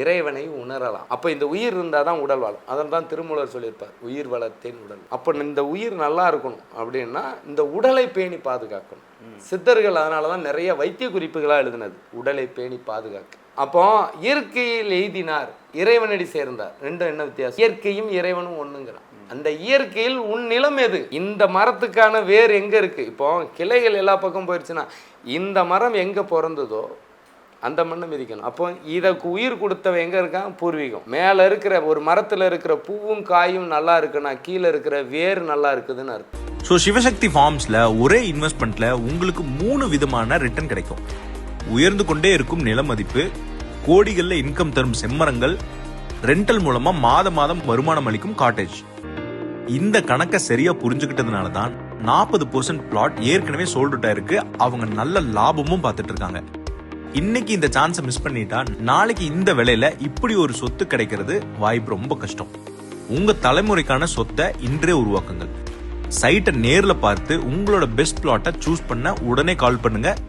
இறைவனை உணரலாம். அப்போ இந்த உயிர் இருந்தால் தான் உடல் வாழும். அதன் தான் திருமூலர் சொல்லியிருப்பார், உயிர் வளர்த்தேன் உடல். அப்போ இந்த உயிர் நல்லா இருக்கணும் அப்படின்னா இந்த உடலை பேணி பாதுகாக்கணும். சித்தர்கள் அதனால தான் நிறைய வைத்திய குறிப்புகளாக எழுதினது, உடலை பேணி பாதுகாக்க. அப்போ இயற்கையில் எய்தினார், இறைவனடி சேர்ந்தார். ரெண்டும் என்ன வித்தியாசம்? இயற்கையும் இறைவனும் ஒண்ணுங்கிறான். அந்த இயற்கையில் உன் நிலம் எது? இந்த மரத்துக்கான வேர் எங்க இருக்கு? இப்போ கிளைகள் எல்லா பக்கம் போயிடுச்சுன்னா இந்த மரம் எங்க பிறந்ததோ அந்த மண்ணை மிதிக்கணும். அப்போ இதற்கு உயிர் கொடுத்தவன் எங்க இருக்கான்? பூர்வீகம். மேல இருக்கிற ஒரு மரத்துல இருக்கிற பூவும் காயும் நல்லா இருக்குன்னா கீழே இருக்கிற வேர் நல்லா இருக்குதுன்னு அர்த்தம். ஸோ சிவசக்தி ஃபார்ம்ஸ்ல ஒரே இன்வெஸ்ட்மெண்ட்ல உங்களுக்கு 3 விதமான ரிட்டர்ன் கிடைக்கும். உயர்ந்து கொண்டே இருக்கும் நில மதிப்பு, கோடிகள்ல இன்கம் தரும் செம்மரங்கள், ரெண்டல் மூலமா மாதம் வருமானம் அளிக்கும் காட்டேஜ். இந்த கணக்கை சரியா புரிஞ்சுக்கிட்டதுனால தான் 40% பிளாட் ஏற்கனவே சோல்ட் அவுட் ஆயிருக்கு. அவங்க நல்ல லாபமும் பார்த்துட்டு இருக்காங்க. இன்னைக்கு இந்த சான்ஸை மிஸ் பண்ணிட்டா நாளைக்கு இந்த விலையில இப்படி ஒரு சொத்து கிடைக்கிறது வாய்ப்பு ரொம்ப கஷ்டம். உங்க தலைமுறைக்கான சொத்தை இன்றே உருவாக்குங்கள். சைட்டை நேர்ல பார்த்து உங்களோட பெஸ்ட் பிளாட்டை சூஸ் பண்ண உடனே கால் பண்ணுங்க.